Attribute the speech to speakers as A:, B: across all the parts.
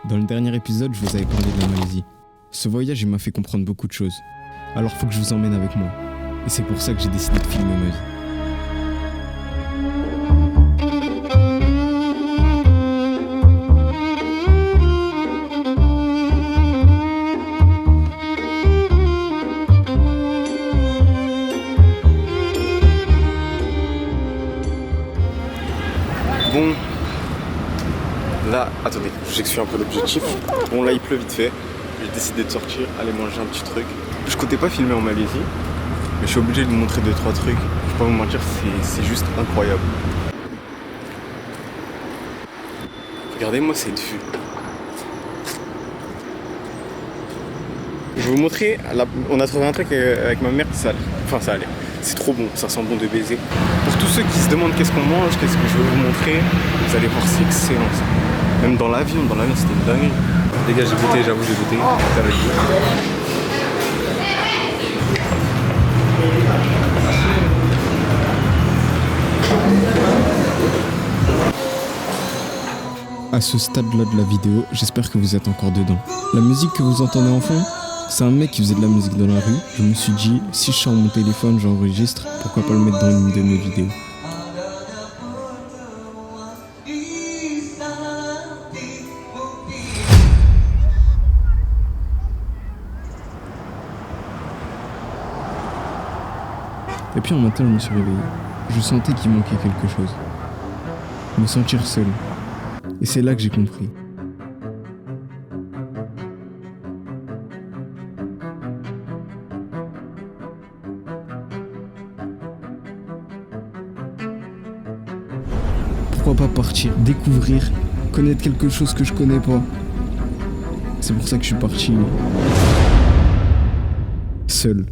A: Dans le dernier épisode, je vous avais parlé de la Malaisie. Ce voyage, il m'a fait comprendre beaucoup de choses. Alors faut que je vous emmène avec moi. Et c'est pour ça que j'ai décidé de filmer ma vie.
B: Bon, là, attendez, j'excuse un peu l'objectif. Bon, là, il pleut vite fait. J'ai décidé de sortir, aller manger un petit truc. Je comptais pas filmer en Malaisie, mais je suis obligé de vous montrer 2-3 trucs. Je peux pas vous mentir, c'est juste incroyable. Regardez-moi cette vue. Je vais vous montrer, on a trouvé un truc avec ma mère, ça allait. C'est trop bon, ça sent bon de baiser. Pour tous ceux qui se demandent qu'est-ce qu'on mange, qu'est-ce que je vais vous montrer, vous allez voir, c'est excellent ça. Même dans l'avion, c'était une dinguerie. Les gars, j'ai goûté, j'avoue, j'ai goûté. C'était avec vous.
A: À ce stade-là de la vidéo, j'espère que vous êtes encore dedans. La musique que vous entendez en fond, c'est un mec qui faisait de la musique dans la rue. Je me suis dit, si je sors mon téléphone, j'enregistre, pourquoi pas le mettre dans une de mes vidéos. Et puis un matin, je me suis réveillé. Je sentais qu'il manquait quelque chose. Me sentir seul. Et c'est là que j'ai compris. Pourquoi pas partir, découvrir, connaître quelque chose que je connais pas. C'est pour ça que je suis parti seul.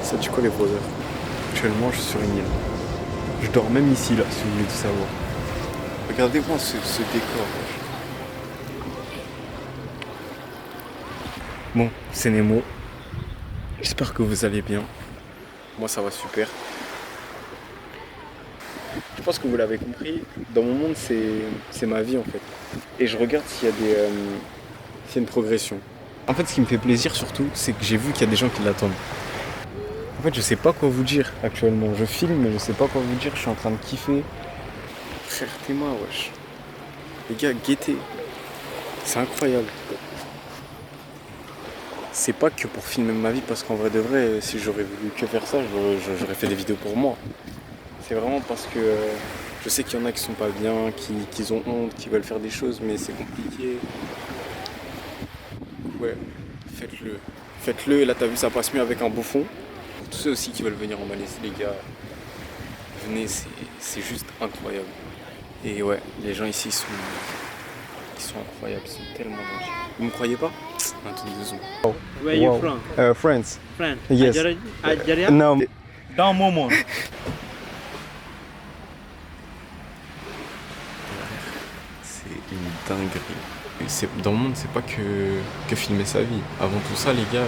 B: Ça dit quoi les brothers? Actuellement je suis sur une île. Je dors même ici là, si vous voulez tout savoir. Regardez-moi ce décor. Bon, c'est Nemo. J'espère que vous allez bien. Moi ça va super. Je pense que vous l'avez compris, dans mon monde c'est ma vie en fait. Et je regarde s'il y a s'il y a une progression. En fait ce qui me fait plaisir surtout, c'est que j'ai vu qu'il y a des gens qui l'attendent. En fait, je sais pas quoi vous dire actuellement. Je filme, mais je sais pas quoi vous dire. Je suis en train de kiffer. Frère, t'es-moi, wesh. Les gars, guettez. C'est incroyable. C'est pas que pour filmer ma vie, parce qu'en vrai de vrai, si j'aurais voulu que faire ça, j'aurais fait des vidéos pour moi. C'est vraiment parce que je sais qu'il y en a qui sont pas bien, qui ont honte, qui veulent faire des choses, mais c'est compliqué. Ouais, faites-le. Faites-le, et là t'as vu, ça passe mieux avec un beau fond. Tous ceux aussi qui veulent venir en Malaisie, les gars, venez, c'est juste incroyable. Et ouais, les gens ici ils sont incroyables, ils sont tellement gentils. Vous me croyez pas? Un truc de zoom.
C: Where are you from?
B: France.
C: France.
B: Yes.
C: Algeria?
B: No.
C: Dans mon monde.
B: C'est une dinguerie. Et dans le monde, c'est pas que filmer sa vie. Avant tout ça, les gars,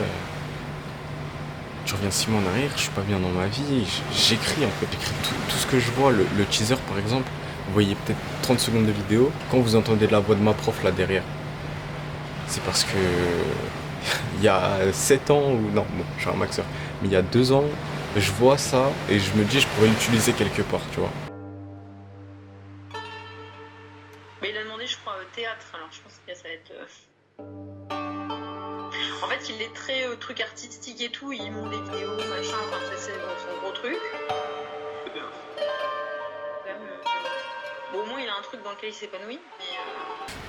B: je reviens 6 mois en arrière, je suis pas bien dans ma vie, j'écris en fait, j'écris tout ce que je vois, le teaser par exemple, vous voyez peut-être 30 secondes de vidéo, quand vous entendez la voix de ma prof là derrière, c'est parce que il y a 7 ans, ou non, bon, je suis un maxeur, mais il y a 2 ans, je vois ça et je me dis je pourrais l'utiliser quelque part, tu vois.
D: Mais il a demandé je crois au théâtre, alors je pense que ça va être... En fait, il est très truc artistique et tout, il monte des vidéos, machin, enfin, c'est son gros truc. C'est bien. Bon, au moins, il a un truc dans lequel il s'épanouit.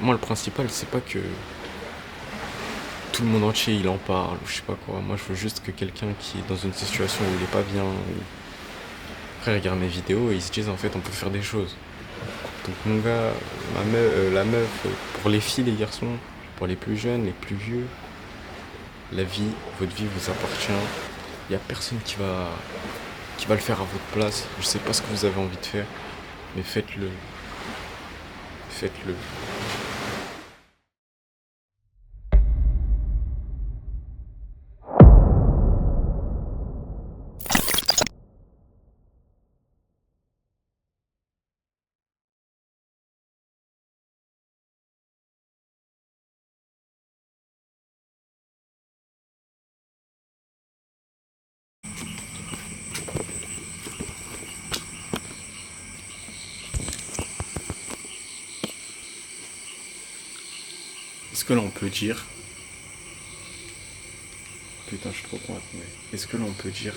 D: Mais
B: Moi, le principal, c'est pas que tout le monde entier il en parle ou je sais pas quoi. Moi, je veux juste que quelqu'un qui est dans une situation où il est pas bien, après, regarde mes vidéos et ils se disent en fait, on peut faire des choses. Donc, mon gars, la meuf, pour les filles, les garçons, pour les plus jeunes, les plus vieux. La vie, votre vie vous appartient. Il n'y a personne qui va le faire à votre place. Je sais pas ce que vous avez envie de faire, mais faites-le. Faites-le. est-ce que là on peut dire... Putain, je suis trop con. Mais est-ce que là on peut dire...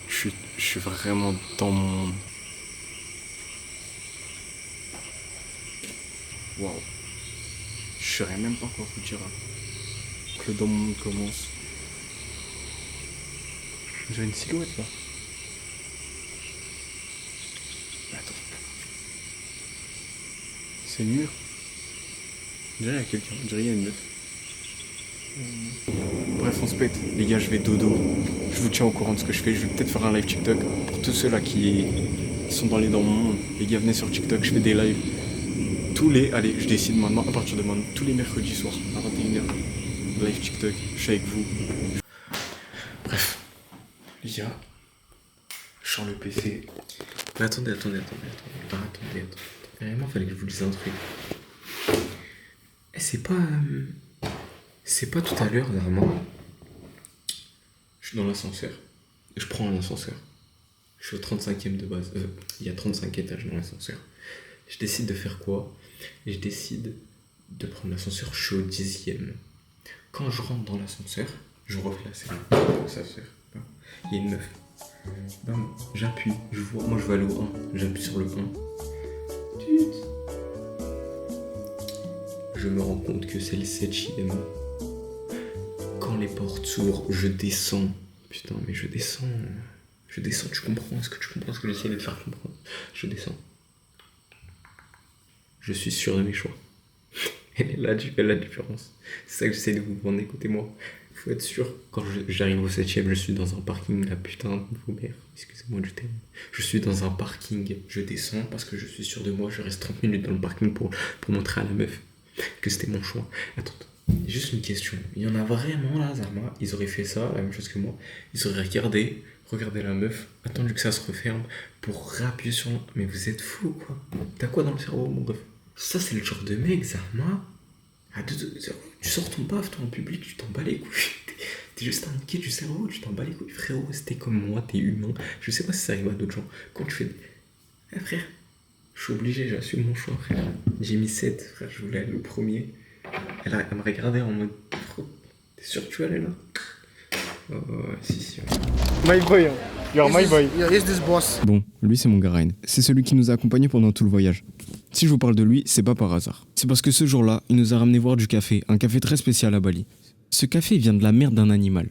B: Je suis vraiment dans mon monde. Waouh. Je saurais même pas quoi vous dire. Hein. Que dans mon monde commence. J'ai une silhouette là. Attends. C'est le mur. On dirait qu'il y a quelqu'un. On dirait qu'il y a une meuf. Bref, on se pète. Les gars, je vais dodo. Je vous tiens au courant de ce que je fais. Je vais peut-être faire un live TikTok. Pour tous ceux là qui sont dans mon monde. Les gars, venez sur TikTok. Je fais des lives. Allez, je décide maintenant, à partir de maintenant, tous les mercredis soirs, à 21h. Live TikTok. Je suis avec vous. Bref. Les gars. Je sors le PC. Mais attendez. Vraiment, fallait que je vous dise un truc. C'est pas tout à l'heure, vraiment. Je suis dans l'ascenseur. Je prends l'ascenseur. Je suis au 35e de base. Il y a 35 étages dans l'ascenseur. Je décide de faire quoi? Et je décide de prendre l'ascenseur. Je suis au 10e. Quand je rentre dans l'ascenseur, je refais la scène. L'ascenseur. Il y a une meuf. J'appuie. Moi, je vais aller au 1. J'appuie sur le 1. Je me rends compte que c'est le 7e. Quand les portes s'ouvrent, je descends. Putain, mais je descends. Tu comprends? Est-ce que tu comprends ce que j'essaie de te faire comprendre? Je descends. Je suis sûr de mes choix. Elle est là la différence. C'est ça que j'essaie de vous vendre, écoutez-moi. Faut être sûr. Quand j'arrive au 7e, je suis dans un parking, la putain de vos mères. Excusez-moi du terme. Je suis dans un parking. Je descends parce que je suis sûr de moi. Je reste 30 minutes dans le parking pour montrer à la meuf que c'était mon choix. Attends. Juste une question. Il y en a vraiment là, Zarma. Ils auraient fait ça, la même chose que moi. Ils auraient regardé la meuf, attendu que ça se referme pour réappuyer sur... Mais vous êtes fous, quoi. T'as quoi dans le cerveau, mon ref? Ça, c'est le genre de mec, Zarma. Tu sors ton paf, toi, en public, tu t'en bats les couilles. T'es juste un niqué du cerveau, tu t'en bats les couilles. Frérot, c'était comme moi, t'es humain. Je sais pas si ça arrive à d'autres gens. Quand tu fais... frère, je suis obligé, j'assume mon choix, frère. J'ai mis 7, frère, je voulais aller le premier. Elle me regardait en mode... T'es sûr que tu vas aller là? Si.
E: My boy, you're my boy.
C: Is this boss?
A: Bon, lui c'est mon gars Ryan. C'est celui qui nous a accompagnés pendant tout le voyage. Si je vous parle de lui, c'est pas par hasard. C'est parce que ce jour-là, il nous a ramené voir du café, un café très spécial à Bali. Ce café vient de la merde d'un animal.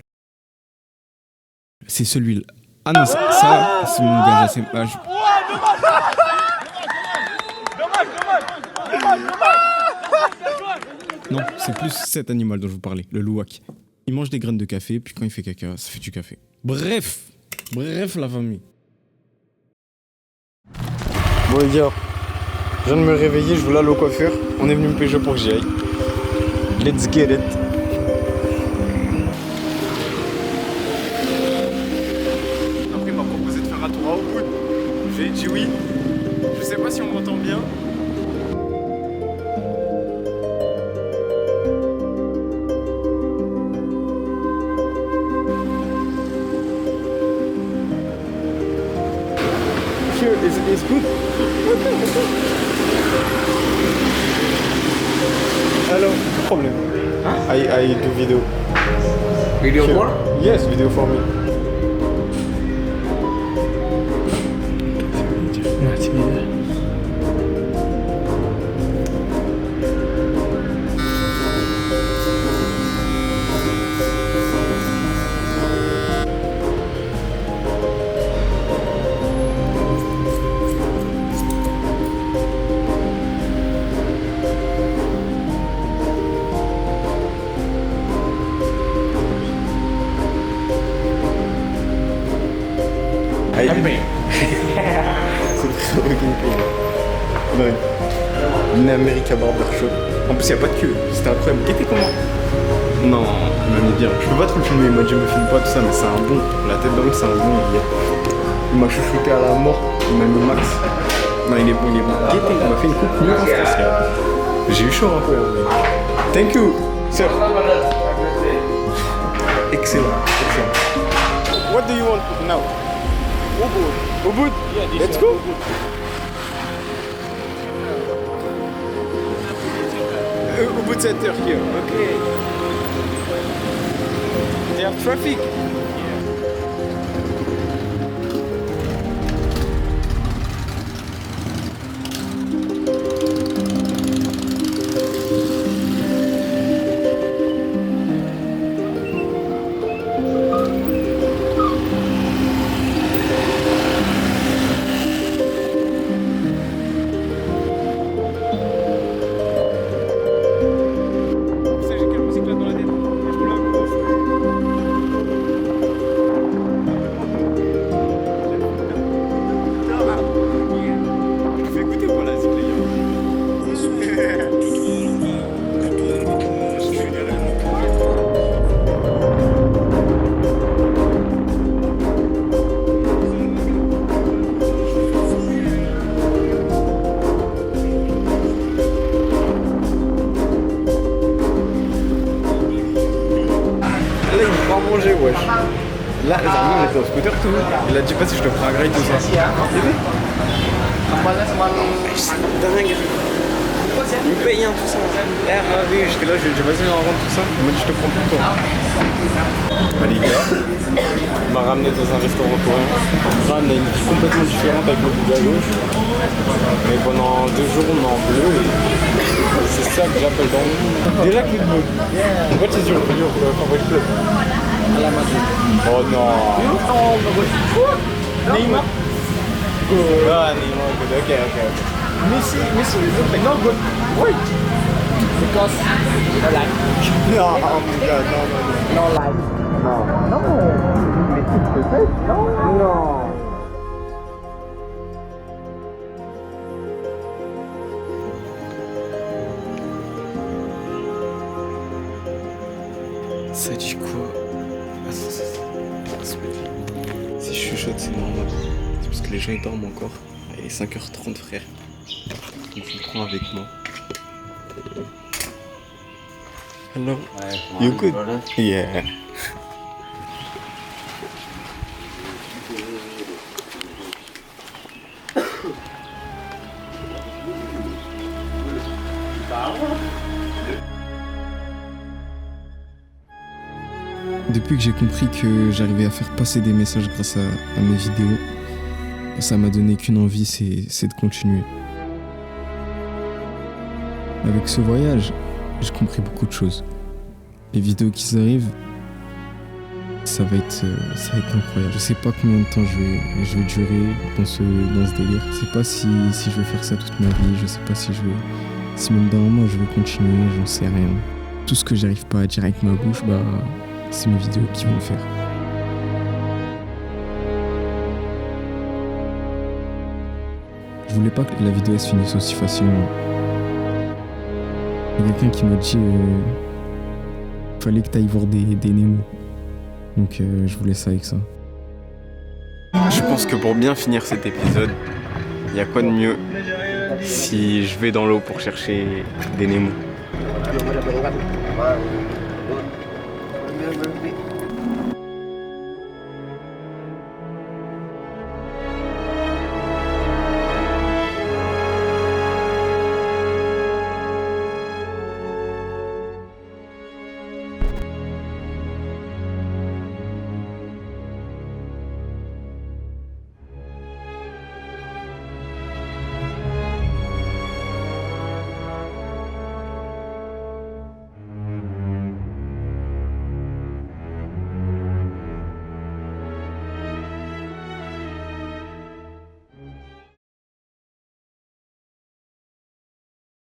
A: C'est celui-là. Ah non, ça, c'est mon gars, c'est... Non, c'est plus cet animal dont je vous parlais, le louak. Il mange des graines de café, puis quand il fait caca, ça fait du café. Bref, la famille.
E: Bon les gars, je viens de me réveiller, je voulais aller au coiffeur. On est venu me pécho pour que j'y aille. Let's get it.
B: Après, il m'a proposé de faire un tour à Ubud. J'ai dit oui. Je sais pas si on m'entend bien.
E: It's good. Hello. No problem. Huh? I do video.
F: Video
E: Sure.
F: call?
E: Yes, video for me. C'est très gameplay. Ouais. Une America Barbershop. En plus, il n'y a pas de queue. C'était incroyable. Il était comment? Non, il m'a mis bien. Je peux pas trop le filmer. Il m'a dit, me filme pas tout ça, mais c'est un bon. La tête d'homme, c'est un bon. Il m'a chouchouté à la mort. Il m'a mis au max. Non, il est bon. Il m'a fait une coupe mieux en spécial. J'ai eu chaud un peu. Thank you, sir. Excellent. What do you want now? Ubud? Yeah, let's go. Ubud Center here. Okay. They have traffic. Manger, wesh. Là, Zarmi, on était en scooter tout. Il a dit pas si je te prends un grille tout ça. C'est dingue. Il me paye tout ça. J'étais là, j'ai dit vas-y, on rentre tout ça. Il m'a dit je te prends pour toi. Bah les gars, il m'a ramené dans un restaurant coréen. Ran a une vie complètement différente avec le bout à gauche. Mais pendant 2 jours on est en bleu et c'est ça que j'appelle dans le monde. Déjà que le mood. What is your favorite club? Oh non. Neymar? Good. Ah, Neymar, good. Okay. Messi is good. No good. Why? Because no life. No, oh my god, no. No life. No. Messi is good. No. Ça dit quoi? Si je chuchote, c'est normal. C'est parce que les gens ils dorment encore. Il est 5h30, frère. Donc je le prends avec moi. Hello. You good? Yeah.
A: Depuis que j'ai compris que j'arrivais à faire passer des messages grâce à mes vidéos, ça m'a donné qu'une envie, c'est de continuer. Avec ce voyage, j'ai compris beaucoup de choses. Les vidéos qui arrivent, ça va être incroyable. Je sais pas combien de temps je vais durer dans ce délire. Je sais pas si je vais faire ça toute ma vie. Je sais pas si même d'un moment je vais continuer, j'en sais rien. Tout ce que j'arrive pas à dire avec ma bouche, c'est mes vidéos qui vont le faire. Je voulais pas que la vidéo se finisse aussi facilement. Il y a quelqu'un qui m'a dit fallait que t'ailles voir des Nemo. Donc je voulais ça avec ça.
B: Je pense que pour bien finir cet épisode, il y a quoi de mieux si je vais dans l'eau pour chercher des Nemo.